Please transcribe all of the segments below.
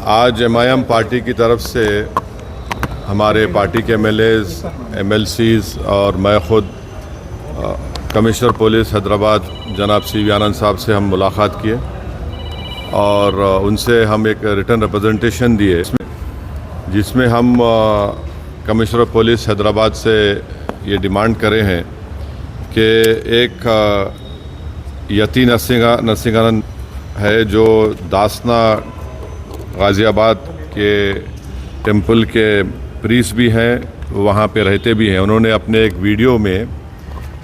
आज MIM party की तरफ से हमारे पार्टी के एमएलएज, एमएलसीज और मैं ख़ुद कमिश्नर पुलिस हैदराबाद जनाब CV आनंद साहब से हम मुलाकात किए और उनसे हम एक रिटन रिप्रेजेंटेशन दिए जिसमें हम कमिश्नर पुलिस हैदराबाद से ये डिमांड करे हैं कि एक यती नरसिंहानंद है जो दासना गाज़ियाबाद के टेंपल के प्रीस्ट भी हैं, वहाँ पे रहते भी हैं। उन्होंने अपने एक वीडियो में,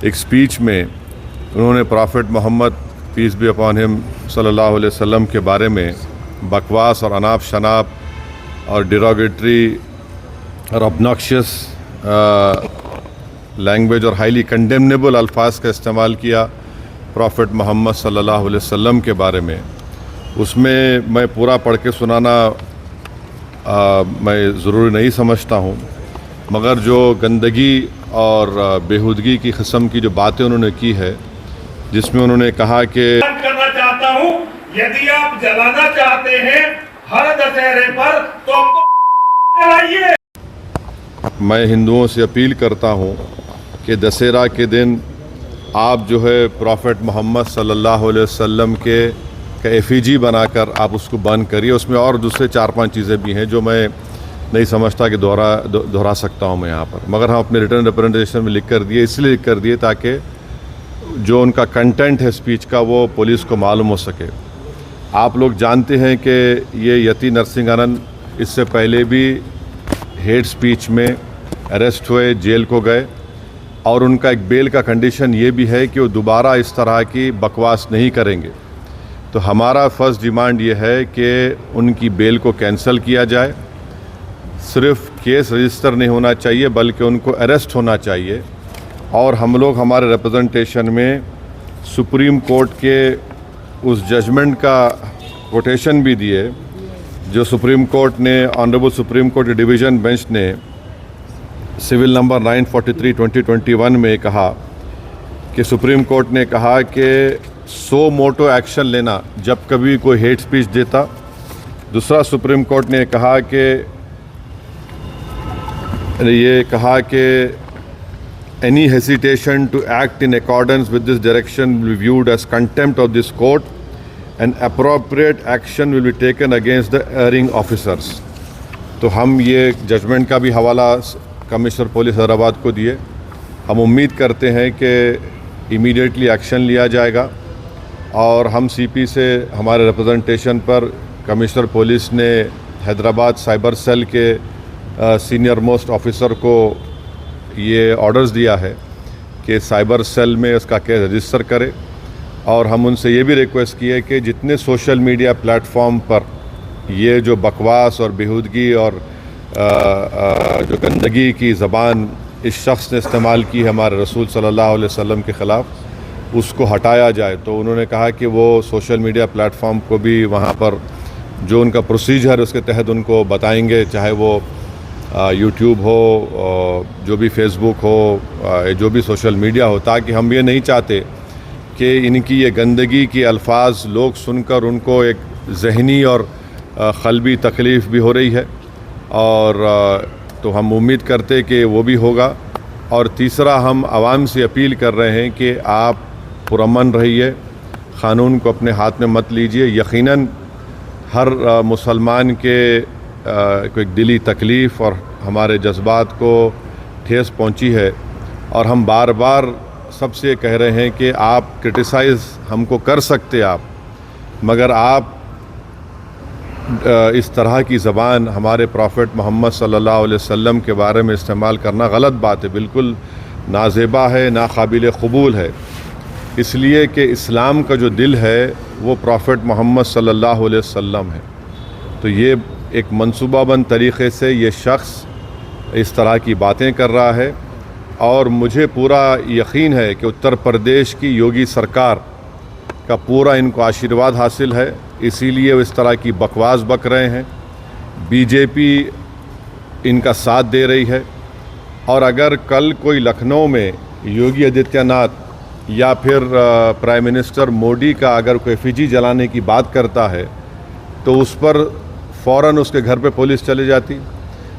एक स्पीच में उन्होंने prophet Muhammad peace be upon him सल्लल्लाहु अलैहि वसल्लम के बारे में बकवास और अनाप शनाप और डिरोगेटरी और ऑब्नॉक्शियस लैंग्वेज और हाईली कंडेमनेबल अल्फाज का इस्तेमाल किया प्रॉफिट मोहम्मद सल्लल्लाहु अलैहि वसल्लम के बारे में। उसमें मैं पूरा पढ़ के सुनाना मैं ज़रूरी नहीं समझता हूँ, मगर जो गंदगी और बेहूदगी की किस्म की जो बातें उन्होंने की है, जिसमें उन्होंने कहा कि करना चाहता हूँ, यदि आप जलाना चाहते हैं हर दशहरे पर तो जलाइए। मैं हिंदुओं से अपील करता हूँ कि दशहरा के दिन आप जो है प्रॉफिट मोहम्मद सल्लल्लाहु अलैहि वसल्लम के एफिजी बनाकर आप उसको बंद करिए। उसमें और दूसरे 4-5 चीज़ें भी हैं जो मैं नहीं समझता कि दोहरा सकता हूँ मैं यहाँ पर, मगर हम अपने रिटर्न रिप्रेजेंटेशन में लिख कर दिए, इसलिए लिख कर दिए ताकि जो उनका कंटेंट है स्पीच का वो पुलिस को मालूम हो सके। आप लोग जानते हैं कि ये यती नरसिंहानंद इससे पहले भी हेट स्पीच में अरेस्ट हुए, जेल को गए, और उनका एक बेल का कंडीशन ये भी है कि वो दोबारा इस तरह की बकवास नहीं करेंगे। तो हमारा फर्स्ट डिमांड ये है कि उनकी बेल को कैंसिल किया जाए। सिर्फ केस रजिस्टर नहीं होना चाहिए बल्कि उनको अरेस्ट होना चाहिए। और हम लोग हमारे रिप्रेजेंटेशन में सुप्रीम कोर्ट के उस जजमेंट का कोटेशन भी दिए जो सुप्रीम कोर्ट ने, honourable supreme court division bench ने सिविल नंबर 943/2021 में कहा कि सुप्रीम कोर्ट ने कहा कि सो मोटो एक्शन लेना जब कभी कोई हेट स्पीच देता। दूसरा, सुप्रीम कोर्ट ने कहा कि any hesitation to act in accordance with this direction will be viewed as contempt of this court and appropriate action will be taken against the erring officers। तो हम ये judgement का भी हवाला कमिश्नर पुलिस हैदराबाद को दिए। हम उम्मीद करते हैं कि इमीडिएटली एक्शन लिया जाएगा और हम CP से हमारे रिप्रेजेंटेशन पर कमिश्नर पुलिस ने हैदराबाद साइबर सेल के सीनियर मोस्ट ऑफिसर को ये ऑर्डर्स दिया है कि साइबर सेल में उसका केस रजिस्टर करे। और हम उनसे ये भी रिक्वेस्ट की है कि जितने सोशल मीडिया प्लेटफॉर्म पर ये जो बकवास और बेहूदगी और जो गंदगी की ज़बान इस शख्स ने इस्तेमाल की है हमारे रसूल सल्लल्लाहु अलैहि वसल्लम के ख़िलाफ़, उसको हटाया जाए। तो उन्होंने कहा कि वो सोशल मीडिया प्लेटफॉर्म को भी वहाँ पर जो उनका प्रोसीजर उसके तहत उनको बताएंगे, चाहे वो यूट्यूब हो, जो भी फेसबुक हो, जो भी सोशल मीडिया हो, ताकि हम ये नहीं चाहते कि इनकी ये गंदगी की अल्फाज लोग सुनकर उनको एक ज़हनी और क़ल्बी तकलीफ़ भी हो रही है। और तो हम उम्मीद करते कि वो भी होगा। और तीसरा, हम आवाम से अपील कर रहे हैं कि आप पुरअमन रहिए, क़ानून को अपने हाथ में मत लीजिए। यकीनन हर मुसलमान के कोई दिली तकलीफ़ और हमारे जज्बात को ठेस पहुंची है, और हम बार बार सबसे कह रहे हैं कि आप क्रिटिसाइज़ हमको कर सकते आप, मगर आप इस तरह की ज़बान हमारे प्रॉफिट मोहम्मद सल्लल्लाहु अलैहि वसल्लम के बारे में इस्तेमाल करना गलत बात है, बिल्कुल नाज़ेबा है, नाकाबिल क़बूल है। इसलिए कि इस्लाम का जो दिल है वो प्रॉफिट मोहम्मद सल्लल्लाहु अलैहि वसल्लम है। तो ये एक मंसूबाबंद तरीक़े से ये शख्स इस तरह की बातें कर रहा है, और मुझे पूरा यकीन है कि उत्तर प्रदेश की योगी सरकार का पूरा इनको आशीर्वाद हासिल है, इसीलिए वो इस तरह की बकवास बक रहे हैं। बीजेपी इनका साथ दे रही है, और अगर कल कोई लखनऊ में योगी आदित्यनाथ या फिर प्राइम मिनिस्टर मोदी का अगर कोई एफिजी जलाने की बात करता है तो उस पर फ़ौरन उसके घर पे पुलिस चली जाती,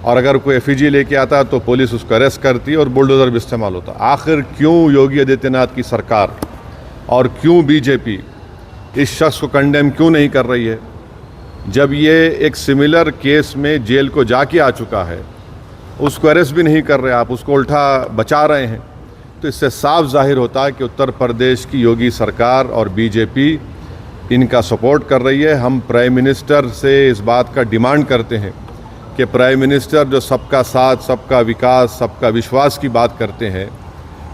और अगर कोई एफईजी लेके आता तो पुलिस उसको अरेस्ट करती और बुलडोज़र भी इस्तेमाल होता। आखिर क्यों योगी आदित्यनाथ की सरकार और क्यों बीजेपी इस शख्स को कंडेम क्यों नहीं कर रही है? जब ये एक सिमिलर केस में जेल को जाके आ चुका है, उसको अरेस्ट भी नहीं कर रहे आप, उसको उल्टा बचा रहे हैं। तो इससे साफ जाहिर होता है कि उत्तर प्रदेश की योगी सरकार और बीजेपी इनका सपोर्ट कर रही है। हम प्राइम मिनिस्टर से इस बात का डिमांड करते हैं कि प्राइम मिनिस्टर जो सबका साथ, सबका विकास, सबका विश्वास की बात करते हैं,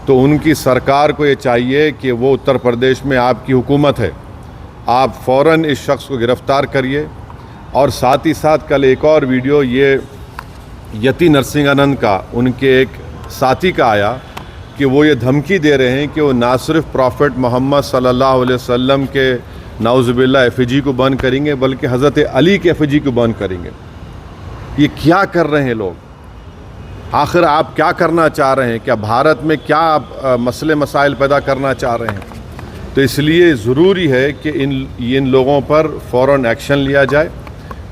तो उनकी सरकार को ये चाहिए कि वो उत्तर प्रदेश में आपकी हुकूमत है, आप फ़ौरन इस शख्स को गिरफ़्तार करिए। और साथ ही साथ कल एक और वीडियो ये यति नरसिंहानंद का, उनके एक साथी का आया कि वो ये धमकी दे रहे हैं कि वो ना सिर्फ प्रॉफेट मोहम्मद सल्लल्लाहु अलैहि वसल्लम के नाउज़ुबिल्लाह एफईजी को बंद करेंगे, बल्कि हज़रत अली के एफईजी को बंद करेंगे। ये क्या कर रहे हैं लोग? आखिर आप क्या करना चाह रहे हैं? क्या भारत में क्या आप मसले मसाइल पैदा करना चाह रहे हैं? तो इसलिए ज़रूरी है कि इन लोगों पर फ़ौरन एक्शन लिया जाए।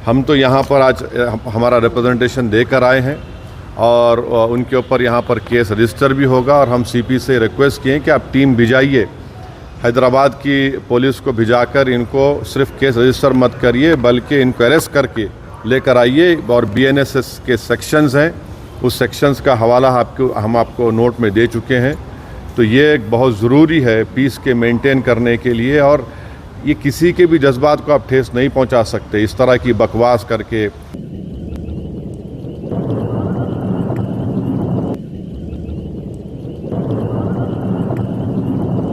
हम तो यहाँ पर आज हमारा रिप्रेजेंटेशन देकर आए हैं और उनके ऊपर यहाँ पर केस रजिस्टर भी होगा, और हम सीपी से रिक्वेस्ट किए कि आप टीम भिजाइए, हैदराबाद की पुलिस को भिजाकर इनको सिर्फ केस रजिस्टर मत करिए, बल्कि इनको अरेस्ट करके लेकर आइए। और बीएनएस के सेक्शंस हैं, उस सेक्शंस का हवाला हम आपको नोट में दे चुके हैं। तो ये एक बहुत ज़रूरी है पीस के मेंटेन करने के लिए, और ये किसी के भी जज्बात को आप ठेस नहीं पहुंचा सकते इस तरह की बकवास करके।